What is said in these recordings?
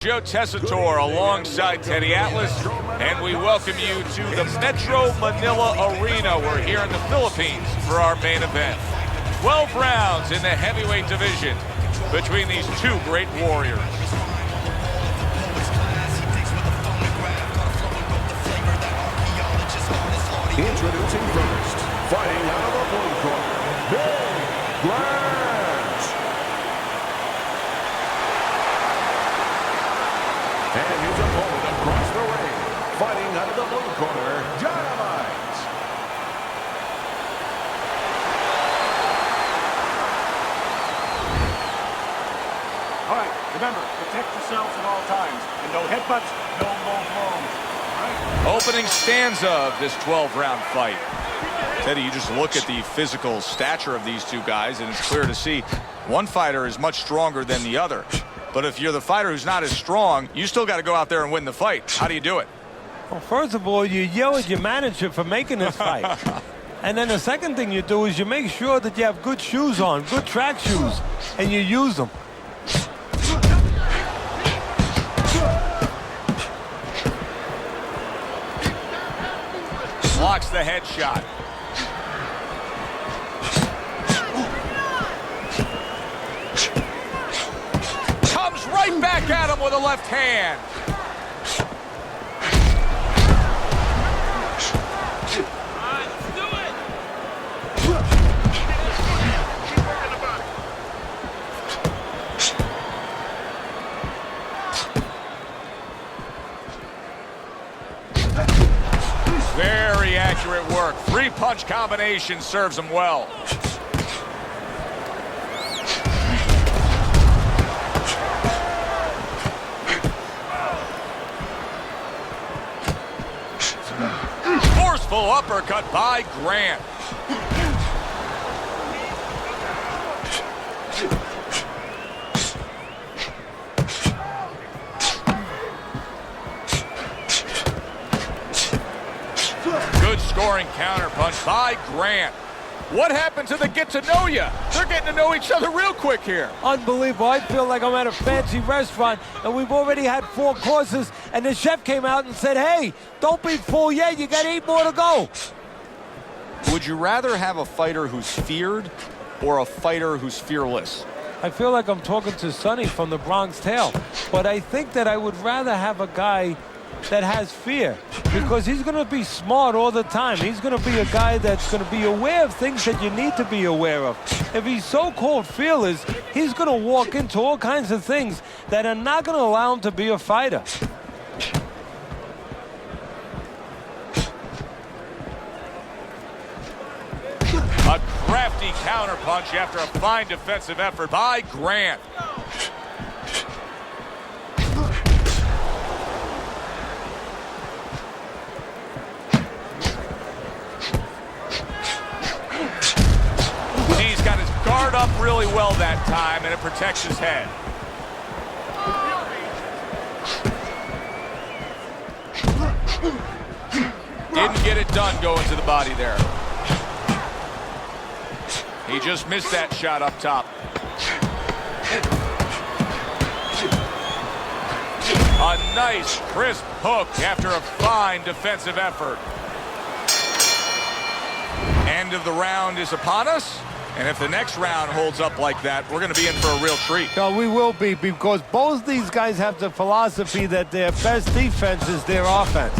Joe Tessitore alongside Teddy Atlas, and we welcome you to the Metro Manila Arena. We're here in the Philippines for our main event. 12 rounds in the heavyweight division between these two great warriors. Introducing first, fighting out of the blue corner, Grant. And his opponent across the ring, fighting out of the blue corner, Jamilь. All right, remember, protect yourselves at all times. And no headbutts, no low blows. Right. Opening stanza of this 12-round fight. Teddy, you just look at the physical stature of these two guys, and it's clear to see one fighter is much stronger than the other. But if you're the fighter who's not as strong, you still got to go out there and win the fight. How do you do it? Well, first of all, you yell at your manager for making this fight. And then the second thing you do is you make sure that you have good shoes on, good track shoes, and you use them. Blocks the headshot. Comes right back at him with a left hand. Very accurate work. Three-punch combination serves him well. Forceful uppercut by Grant. Good scoring counterpunch by Grant. What happened to the get-to-know-ya? They're getting to know each other real quick here. Unbelievable. I feel like I'm at a fancy restaurant, and we've already had 4 courses, and the chef came out and said, hey, don't be full yet. You got 8 more to go. Would you rather have a fighter who's feared or a fighter who's fearless? I feel like I'm talking to Sonny from the Bronx Tale, but I think that I would rather have a guy that has fear, because he's going to be smart all the time. He's going to be a guy that's going to be aware of things that you need to be aware of. If he's so-called fearless, he's going to walk into all kinds of things that are not going to allow him to be a fighter. A crafty counterpunch after a fine defensive effort by Grant. He's got his guard up really well that time, and it protects his head. Didn't get it done going to the body there. He just missed that shot up top. A nice, crisp hook after a fine defensive effort. End of the round is upon us. And if the next round holds up like that, we're going to be in for a real treat. No, we will be, because both these guys have the philosophy that their best defense is their offense.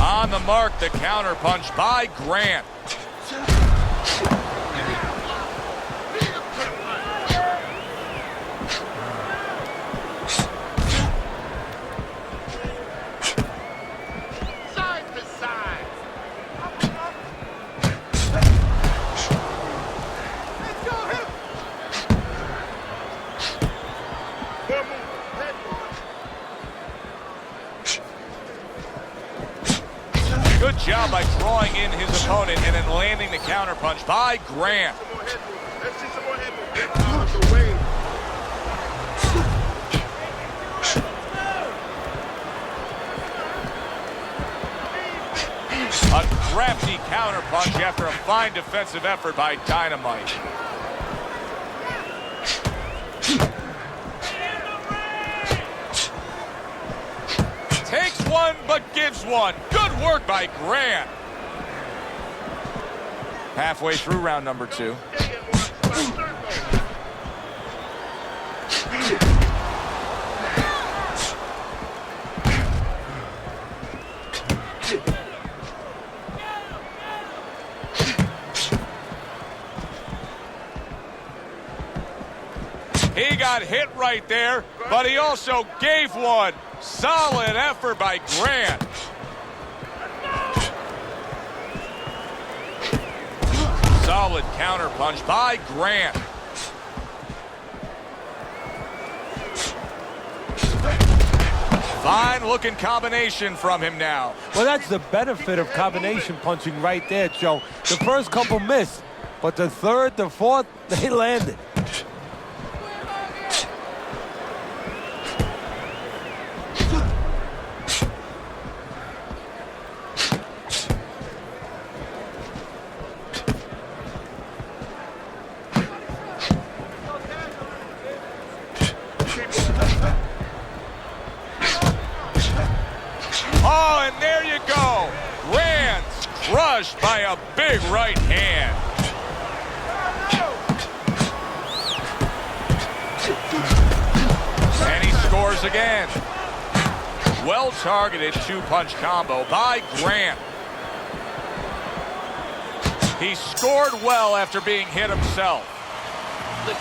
On the mark, the counterpunch by Grant. Side to side. Let's go, hit him. Good job by drawing in his opponent and then landing the counterpunch by Grant. counterpunch after a fine defensive effort by Dynamite. Takes one, but gives one. Good work by Grant. Halfway through round number 2. He got hit right there, but he also gave one. Solid effort by Grant. Solid counterpunch by Grant. Fine looking combination from him now. Well, that's the benefit of combination punching right there, Joe. The first couple missed, but the third, the fourth, they landed. Oh, and there you go. Grant's crushed by a big right hand. And he scores again. Well-targeted two-punch combo by Grant. He scored well after being hit himself.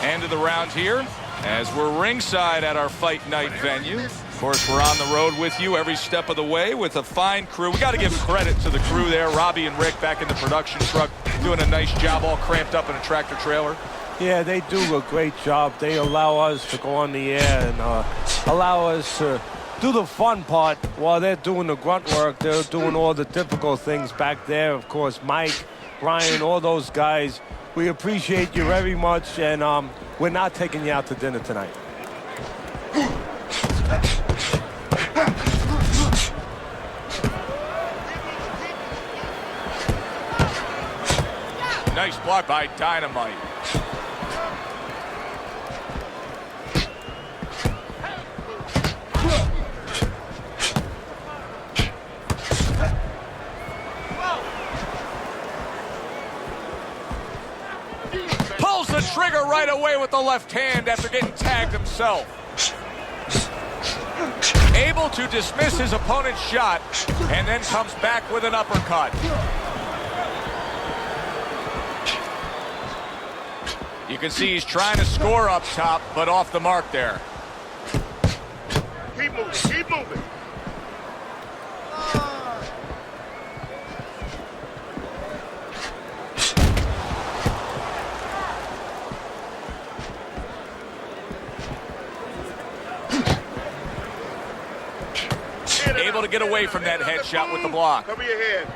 End of the round here as we're ringside at our fight night venue. Of course, we're on the road with you every step of the way with a fine crew. We got to give credit to the crew there. Robbie and Rick back in the production truck doing a nice job, all cramped up in a tractor trailer. Yeah, they do a great job. They allow us to go on the air and allow us to do the fun part while they're doing the grunt work. They're doing all the difficult things back there. Of course, Mike, Brian, all those guys. We appreciate you very much, and we're not taking you out to dinner tonight. Nice block by Dynamite. Pulls the trigger right away with the left hand after getting tagged himself. Able to dismiss his opponent's shot and then comes back with an uppercut. You can see he's trying to score up top, but off the mark there. Keep moving, keep moving. Able to get away from that headshot with the block. Cover your head.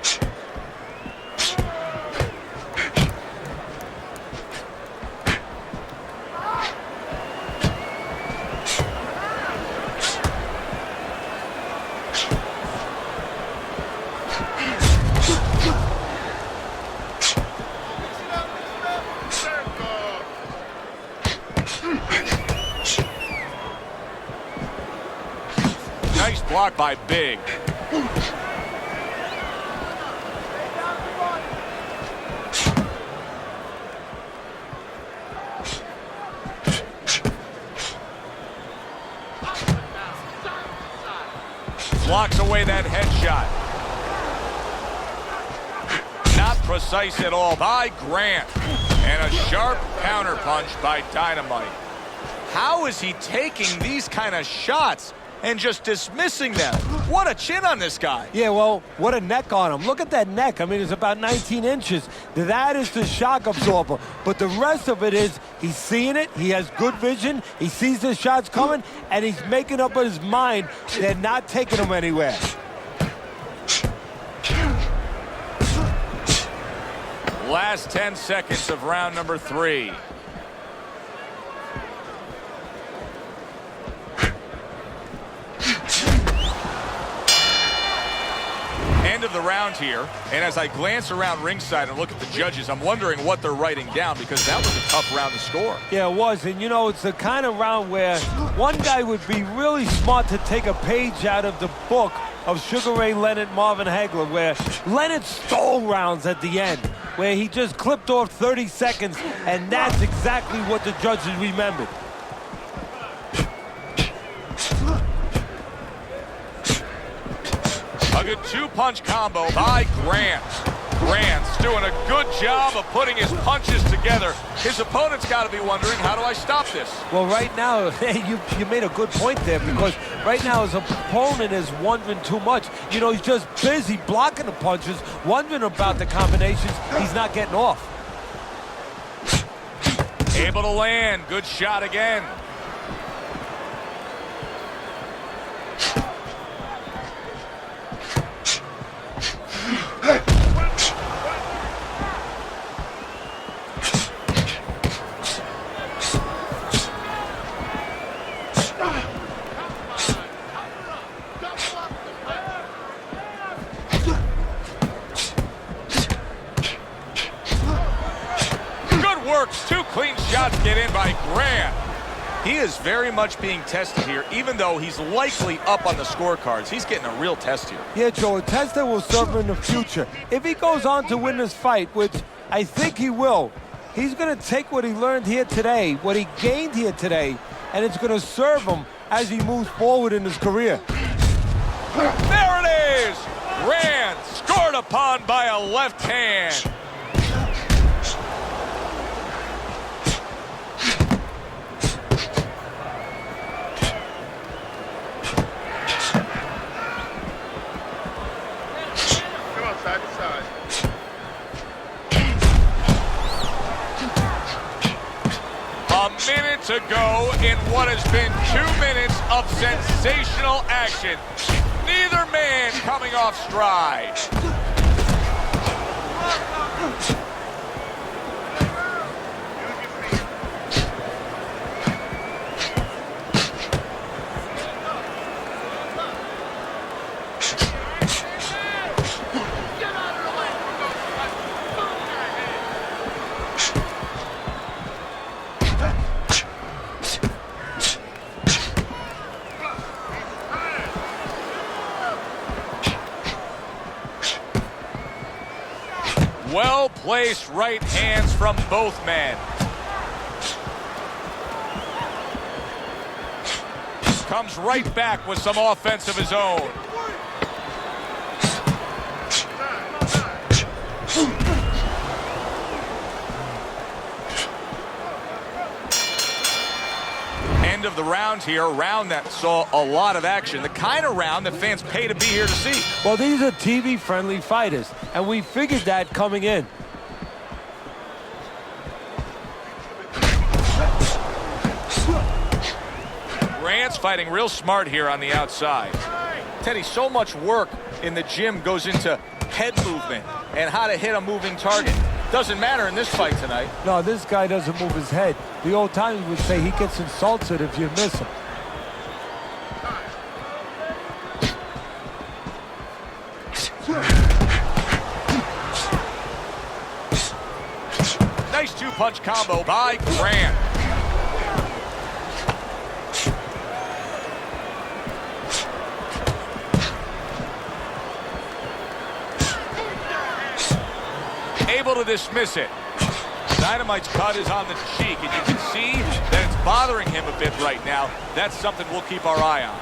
Nice block by Big. Blocks away that headshot. Not precise at all by Grant. And a sharp counterpunch by Dynamite. How is he taking these kind of shots and just dismissing them? What a chin on this guy. Yeah, well, what a neck on him. Look at that neck. I mean, it's about 19 inches. That is the shock absorber. But the rest of it is he's seeing it. He has good vision. He sees the shots coming, and he's making up his mind they're not taking him anywhere. Last 10 seconds of round number 3. End of the round here, and as I glance around ringside and look at the judges, I'm wondering what they're writing down, because that was a tough round to score. Yeah, it was, and you know, it's the kind of round where one guy would be really smart to take a page out of the book of Sugar Ray Leonard, Marvin Hagler, where Leonard stole rounds at the end, where he just clipped off 30 seconds, and that's exactly what the judges remembered. A good two-punch combo by Grant. Grant's doing a good job of putting his punches together. His opponent's got to be wondering, how do I stop this? Well, right now, you made a good point there, because right now his opponent is wondering too much. You know, he's just busy blocking the punches, wondering about the combinations. He's not getting off. Able to land. Good shot again. Two clean shots get in by Grant. He is very much being tested here, even though he's likely up on the scorecards. He's getting a real test here. Yeah, Joe, a test that will serve him in the future. If he goes on to win this fight, which I think he will, he's going to take what he learned here today, what he gained here today, and it's going to serve him as he moves forward in his career. There it is! Grant scored upon by a left hand. A minute to go in what has been 2 minutes of sensational action. Neither man coming off stride. Well-placed right hands from both men. Comes right back with some offense of his own. End of the round here, a round that saw a lot of action, the kind of round that fans pay to be here to see. Well, these are TV-friendly fighters, and we figured that coming in. Grant's fighting real smart here on the outside. Teddy, so much work in the gym goes into head movement and how to hit a moving target. Doesn't matter in this fight tonight. No, this guy doesn't move his head. The old timers would say he gets insulted if you miss him. Nice two-punch combo by Grant. Able to dismiss it. Dynamite's cut is on the cheek, and you can see that it's bothering him a bit right now. That's something we'll keep our eye on.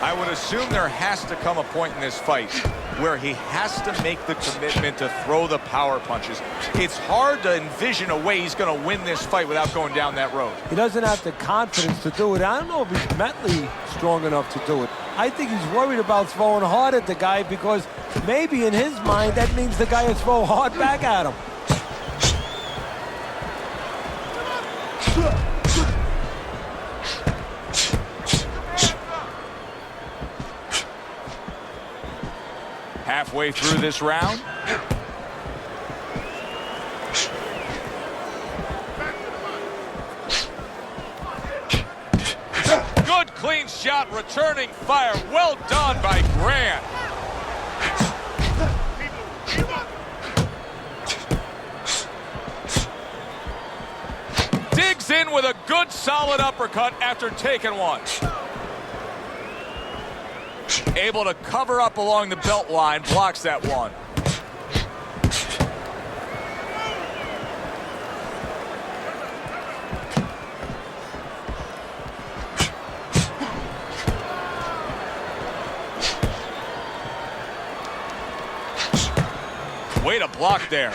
I would assume there has to come a point in this fight where he has to make the commitment to throw the power punches. It's hard to envision a way he's going to win this fight without going down that road. He doesn't have the confidence to do it. I don't know if he's mentally strong enough to do it. I think he's worried about throwing hard at the guy, because maybe in his mind that means the guy will throw hard back at him. Halfway through this round. Good clean shot, returning fire. Well done by Grant. Comes in with a good, solid uppercut after taking one. Able to cover up along the belt line, blocks that one. Way to block there.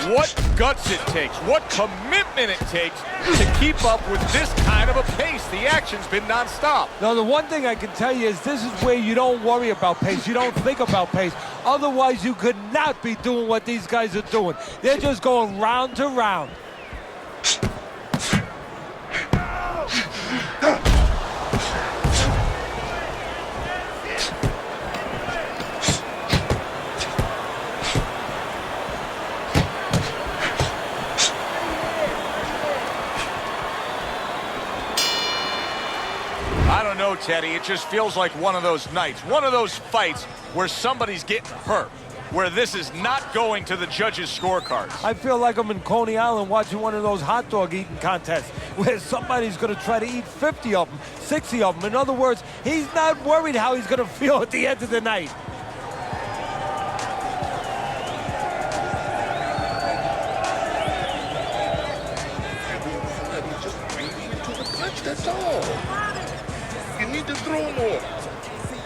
What guts it takes, what commitment it takes to keep up with this kind of a pace. The action's been nonstop. Now, the one thing I can tell you is this is where you don't worry about pace. You don't think about pace. Otherwise, you could not be doing what these guys are doing. They're just going round to round. I don't know, Teddy. It just feels like one of those nights, one of those fights where somebody's getting hurt, where this is not going to the judges' scorecards. I feel like I'm in Coney Island watching one of those hot dog eating contests where somebody's going to try to eat 50 of them, 60 of them. In other words, he's not worried how he's going to feel at the end of the night. That's all. You need to throw more.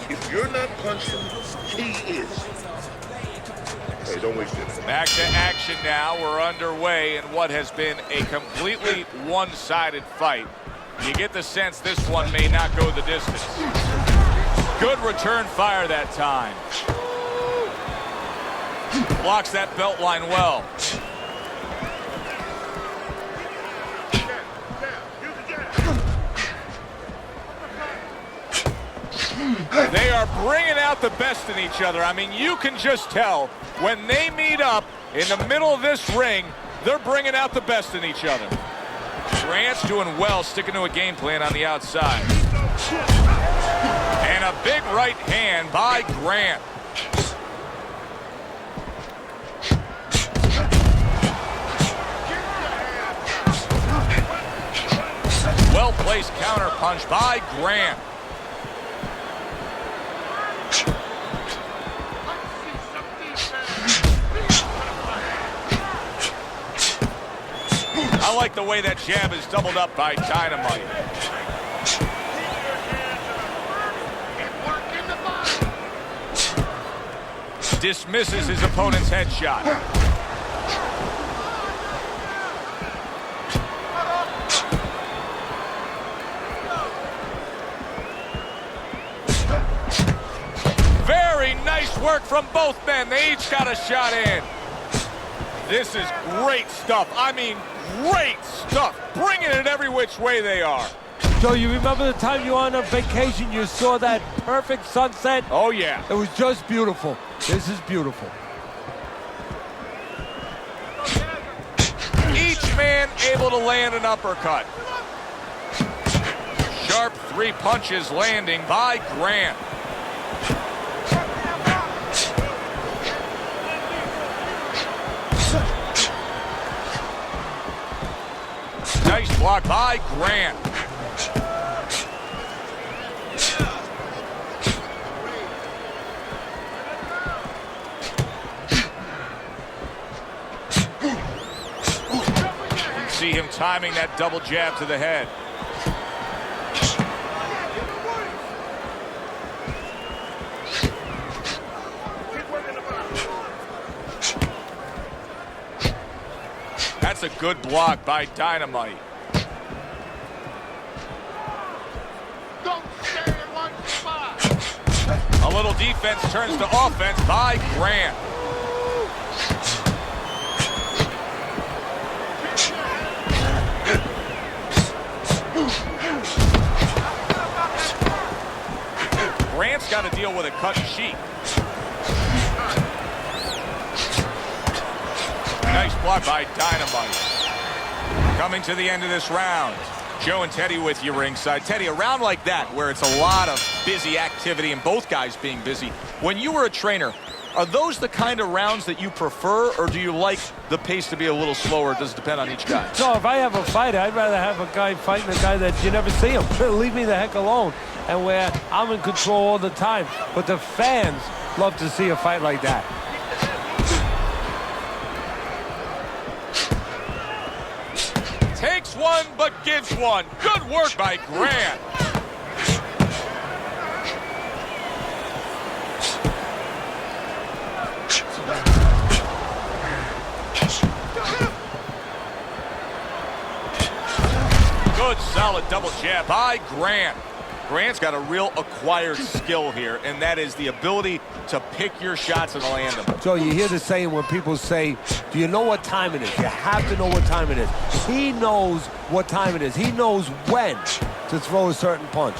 If you're not punching, he is. Hey, don't waste it. Back to action now. We're underway in what has been a completely one-sided fight. You get the sense this one may not go the distance. Good return fire that time. Blocks that belt line well. They are bringing out the best in each other. I mean, you can just tell when they meet up in the middle of this ring, they're bringing out the best in each other. Grant's doing well, sticking to a game plan on the outside. And a big right hand by Grant. Well-placed counter punch by Grant. I like the way that jab is doubled up by Dynamite. Dismisses his opponent's headshot. Very nice work from both men. They each got a shot in. This is great stuff. I mean, great stuff. Bringing it every which way they are. Joe, you remember the time you were on a vacation, you saw that perfect sunset? Oh, yeah. It was just beautiful. This is beautiful. Each man able to land an uppercut. Sharp three punches landing by Grant. Nice block by Grant. You see him timing that double jab to the head. That's a good block by Dynamite. Don't stay in one spot. A little defense turns to offense by Grant. Grant's got to deal with a cut sheet. Nice block by Dynamite. Coming to the end of this round. Joe and Teddy with you ringside. Teddy, a round like that where it's a lot of busy activity and both guys being busy. When you were a trainer, Are those the kind of rounds that you prefer, or do you like the pace to be a little slower? It does depend on each guy. So if I have a fighter, I'd rather have a guy fighting a guy that you never see him. Leave me the heck alone. And where I'm in control all the time. But the fans love to see a fight like that. Takes one, but gives one. Good work by Grant. Good, solid double jab by Grant. Grant's got a real acquired skill here, and that is the ability to pick your shots and land them. So you hear the saying when people say, do you know what time it is? You have to know what time it is. He knows what time it is. He knows when to throw a certain punch.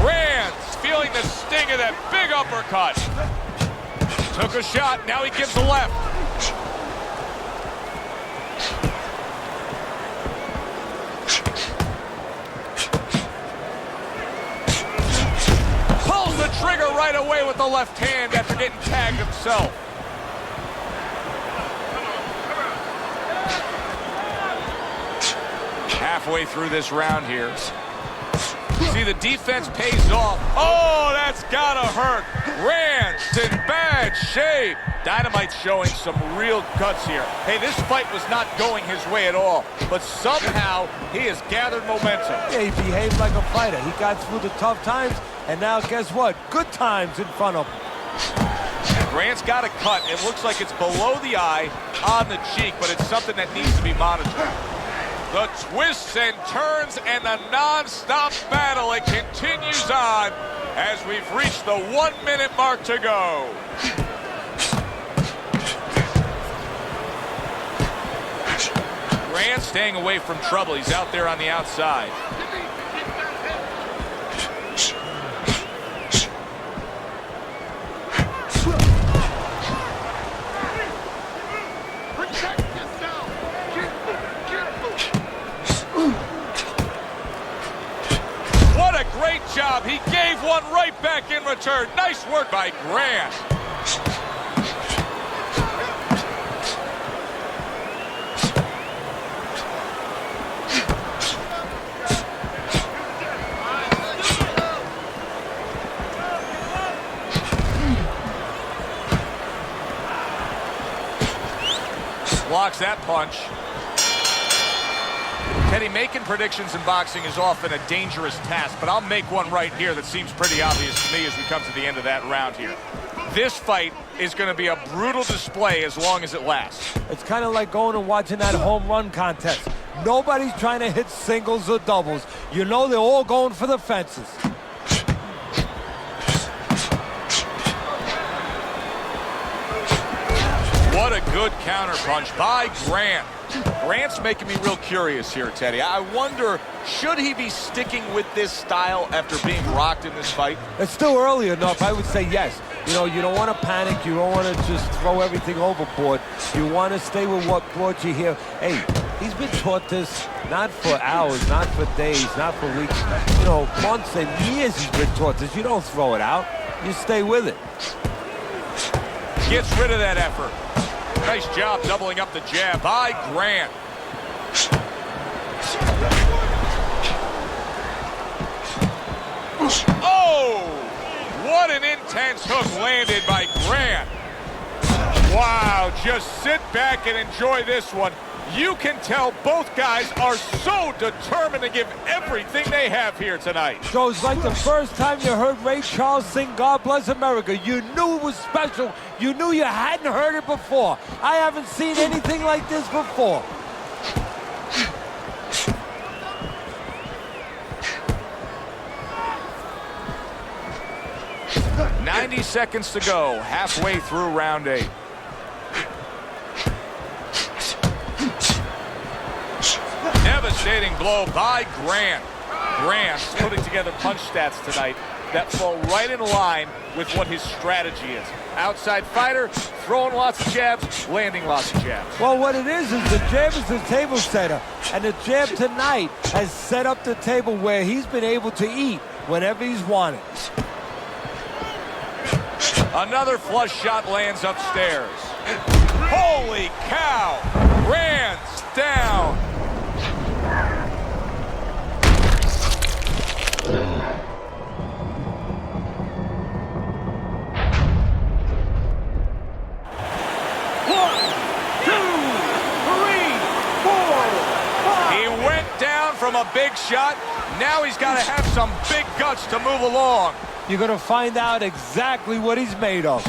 Grant's feeling the sting of that big uppercut. Took a shot, now he gives the left. Pulls the trigger right away with the left hand after getting tagged himself. Halfway through this round here. See, the defense pays off. Oh, that's gotta hurt. Grant's in bad shape. Dynamite's showing some real guts here. Hey, this fight was not going his way at all, but somehow he has gathered momentum. Yeah, he behaved like a fighter. He got through the tough times, and now guess what? Good times in front of him. Grant's got a cut. It looks like it's below the eye on the cheek, but it's something that needs to be monitored. The twists and turns and the non-stop battle, it continues on as we've reached the 1 minute mark to go. Grant staying away from trouble. He's out there on the outside. Great job. He gave one right back in return. Nice work by Grant. Blocks that punch. Teddy, making predictions in boxing is often a dangerous task, but I'll make one right here that seems pretty obvious to me as we come to the end of that round here. This fight is going to be a brutal display as long as it lasts. It's kind of like going and watching that home run contest. Nobody's trying to hit singles or doubles. You know they're all going for the fences. What a good counterpunch by Grant. Grant's making me real curious here, Teddy. I wonder, should he be sticking with this style after being rocked in this fight? It's still early enough. I would say yes. You know, you don't want to panic. You don't want to just throw everything overboard. You want to stay with what brought you here. Hey, he's been taught this not for hours, not for days, not for weeks. You know, months and years he's been taught this. You don't throw it out. You stay with it. Gets rid of that effort. Nice job doubling up the jab by Grant. Oh! What an intense hook landed by Grant. Wow, just sit back and enjoy this one. You can tell both guys are so determined to give everything they have here tonight. So it's like the first time you heard Ray Charles sing God Bless America. You knew it was special. You knew you hadn't heard it before. I haven't seen anything like this before. "90 seconds to go, halfway through round 8. Devastating blow by Grant. Grant's putting together punch stats tonight that fall right in line with what his strategy is. Outside fighter, throwing lots of jabs, landing lots of jabs. Well, what it is the jab is the table setter. And the jab tonight has set up the table where he's been able to eat whenever he's wanted. Another flush shot lands upstairs. Holy cow! Grant's down. From a big shot, now he's got to have some big guts to move along. You're going to find out exactly what he's made of.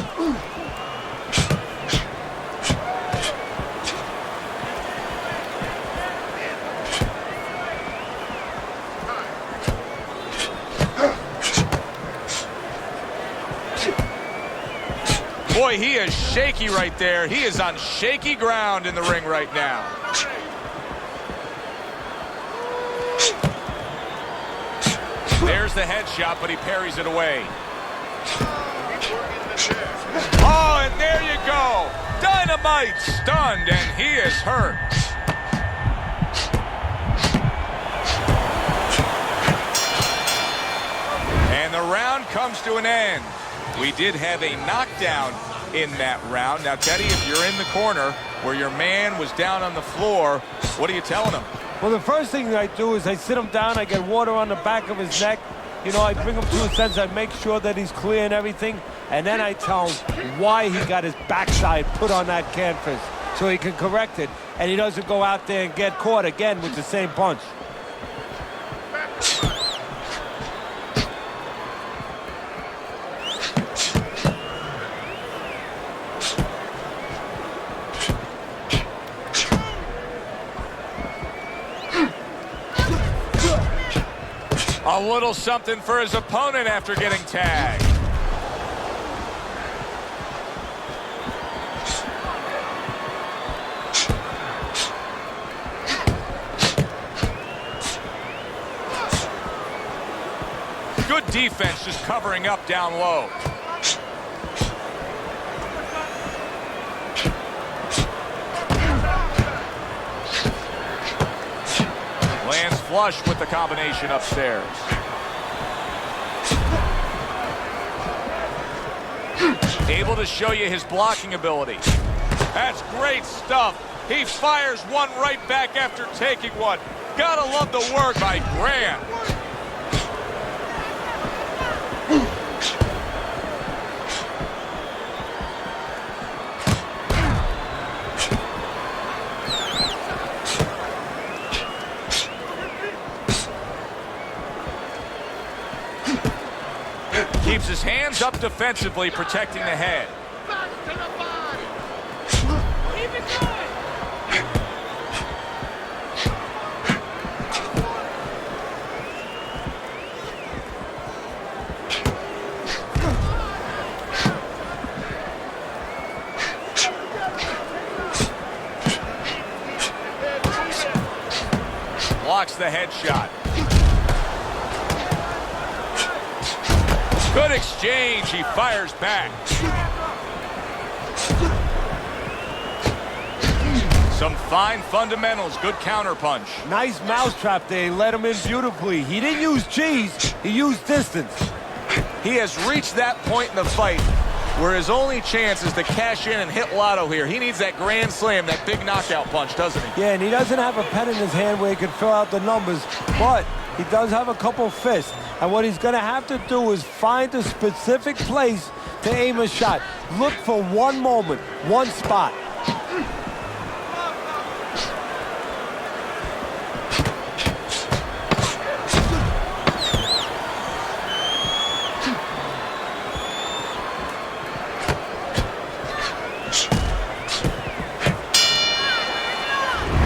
Boy, he is shaky right there. He is on shaky ground in the ring right now. There's the headshot, but he parries it away. Oh, and there you go. Dynamite stunned, and he is hurt. And the round comes to an end. We did have a knockdown in that round. Now, Teddy, if you're in the corner where your man was down on the floor, what are you telling him? Well, the first thing I do is I sit him down, I get water on the back of his neck. You know, I bring him to a sense, I make sure that he's clear and everything, and then I tell him why he got his backside put on that canvas so he can correct it, and he doesn't go out there and get caught again with the same punch. A little something for his opponent after getting tagged. Good defense, just covering up down low. Lands flush with the combination upstairs. Able to show you his blocking ability. That's great stuff. He fires one right back after taking one. Gotta love the work by Grant. Keeps his hands up defensively, protecting the head. Keep it going. Blocks the headshot. Good exchange. He fires back. Some fine fundamentals. Good counterpunch. Nice mousetrap there. He let him in beautifully. He didn't use cheese. He used distance. He has reached that point in the fight where his only chance is to cash in and hit lotto here. He needs that grand slam, that big knockout punch, doesn't he? Yeah, and he doesn't have a pen in his hand where he can fill out the numbers, but he does have a couple fists. And what he's going to have to do is find a specific place to aim a shot. Look for one moment, one spot.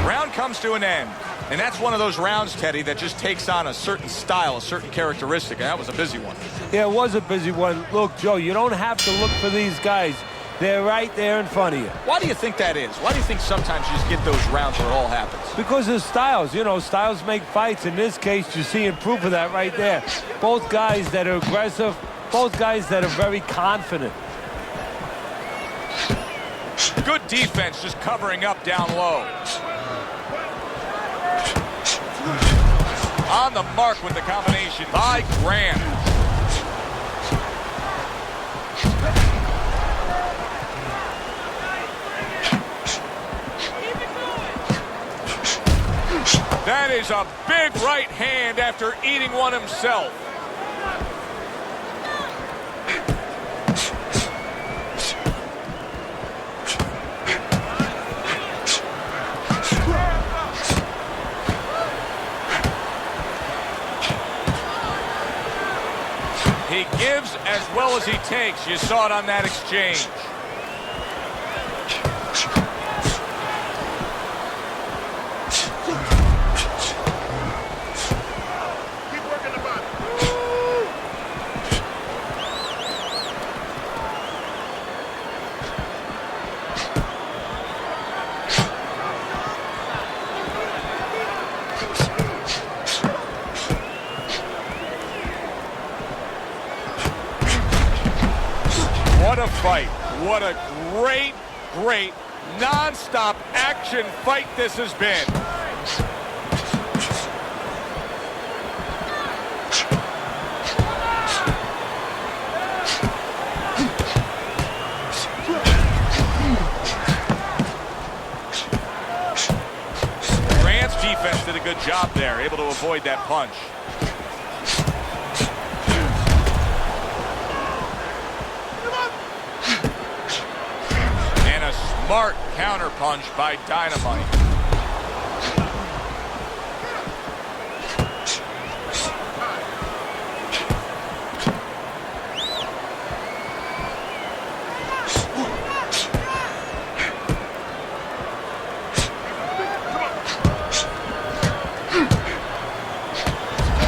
Round comes to an end. And that's one of those rounds, Teddy, that just takes on a certain style, a certain characteristic, and that was a busy one. Yeah, it was a busy one. Look, Joe, you don't have to look for these guys. they're right there in front of you. Why do you think that is? Why do you think sometimes you just get those rounds where it all happens? Because of styles. You know, styles make fights. In this case, you're seeing proof of that right there. Both guys that are aggressive, both guys that are very confident. Good defense, just covering up down low. On the mark with the combination by Grant. That is a big right hand after eating one himself. He gives as well as he takes. You saw it on that exchange. Keep working the body. What a fight. What a great, non-stop action fight this has been. Grant's defense did a good job there, able to avoid that punch. Smart counterpunch by Dynamite.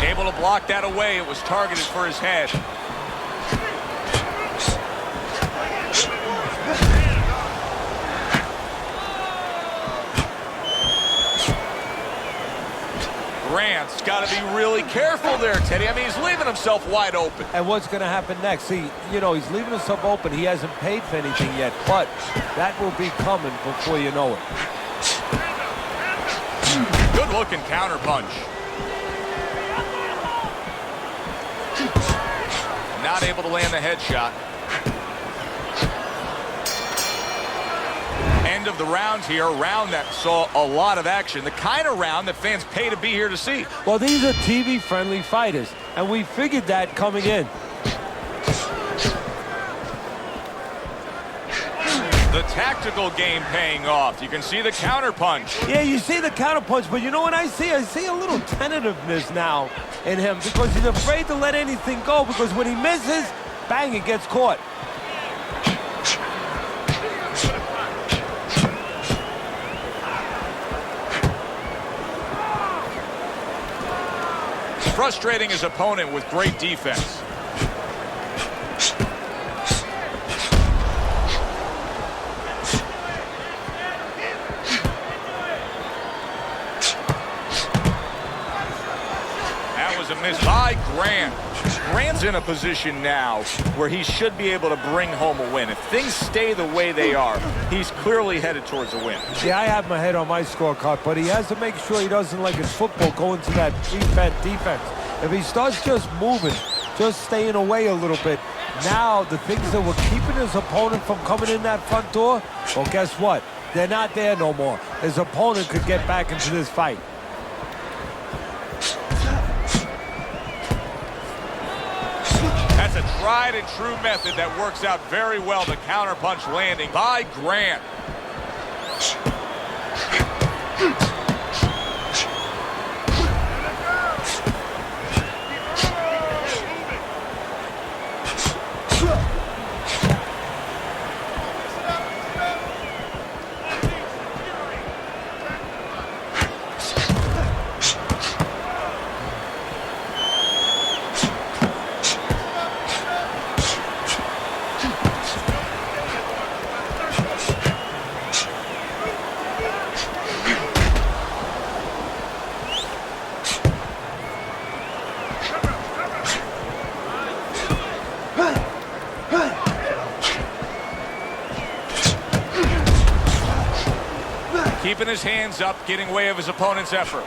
Able to block that away. It was targeted for his head. Grant's got to be really careful there, Teddy. I mean, he's leaving himself wide open. And what's going to happen next? See, you know, he's leaving himself open. He hasn't paid for anything yet, but that will be coming before you know it. Good looking counter punch. Not able to land the headshot. End of the round here, a round that saw a lot of action, the kind of round that fans pay to be here to see. Well, these are TV-friendly fighters, and we figured that coming in. The tactical game paying off. You can see the counter punch. Yeah, you see the counter punch, but you know what I see? I see a little tentativeness now in him because he's afraid to let anything go, because when he misses, bang, it gets caught. Frustrating his opponent with great defense. That was a miss by Grant. Grant's in a position now where he should be able to bring home a win. If things stay the way they are, he's clearly headed towards a win. Yeah, I have my head on my scorecard, but he has to make sure he doesn't, like in football, go into that defense. If he starts just moving, just staying away a little bit, now the things that were keeping his opponent from coming in that front door, well, guess what? They're not there no more. His opponent could get back into this fight. That's a tried and true method that works out very well. The counterpunch landing by Grant. Keeping his hands up, getting way of his opponent's effort.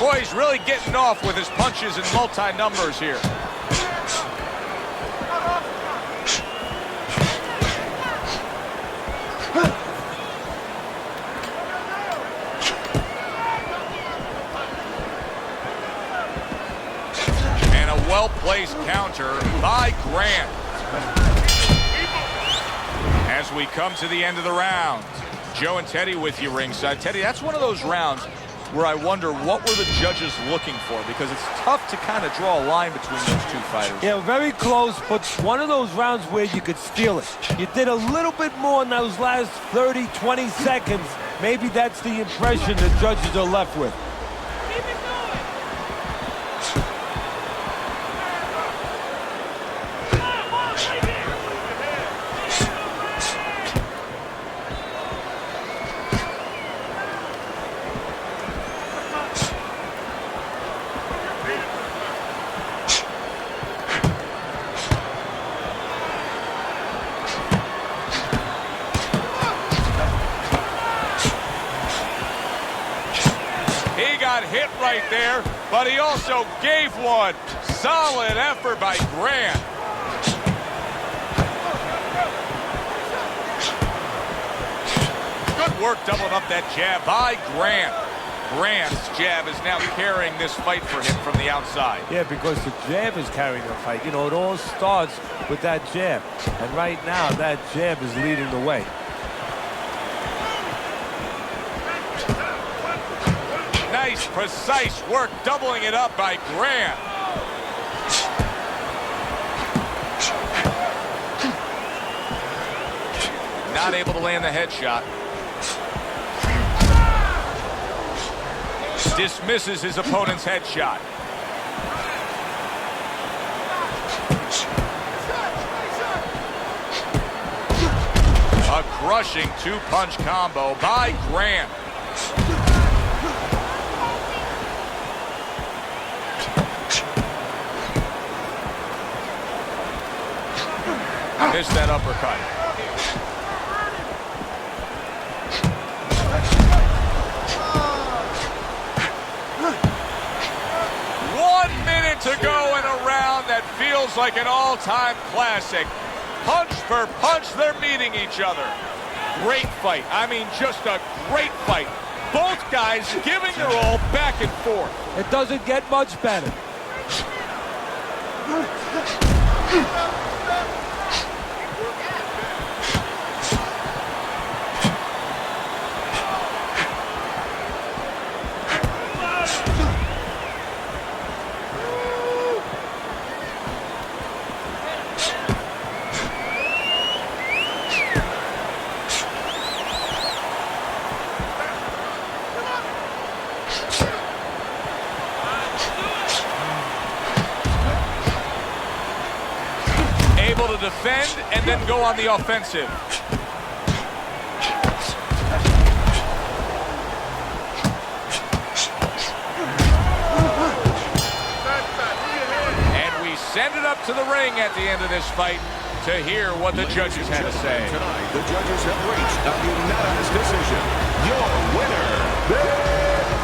Boy, he's really getting off with his punches and multi-numbers here. And a well-placed counter by Grant. As we come to the end of the round, Joe and Teddy with you ringside. Teddy, that's one of those rounds where I wonder what were the judges looking for, because it's tough to kind of draw a line between those two fighters. Yeah, very close, but one of those rounds where you could steal it. You did a little bit more in those last 30, 20 seconds. Maybe that's the impression the judges are left with. Keep it going. Come on, right here. He got hit right there, but he also gave one. Solid effort by Grant. Good work doubling up that jab by Grant. Grant's jab is now carrying this fight for him from the outside. Yeah, because the jab is carrying the fight. You know, it all starts with that jab. And right now, that jab is leading the way. Nice, precise work, doubling it up by Grant. Not able to land the headshot. Dismisses his opponent's headshot. A crushing two-punch combo by Grant. Missed that uppercut. To go in a round that feels like an all-time classic. Punch for punch, they're meeting each other. Great fight. I mean, just a great fight. Both guys giving their all back and forth. It doesn't get much better. Able to defend and then go on the offensive. And we send it up to the ring at the end of this fight to hear what the judges had to say. Tonight, the judges have reached a unanimous decision. Your winner,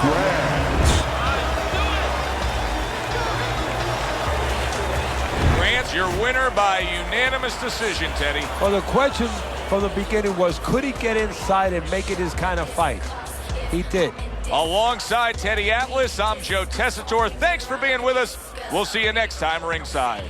Grant. Grant's your winner by unanimous decision, Teddy. Well, the question from the beginning was, could he get inside and make it his kind of fight? He did. Alongside Teddy Atlas, I'm Joe Tessitore. Thanks for being with us. We'll see you next time ringside.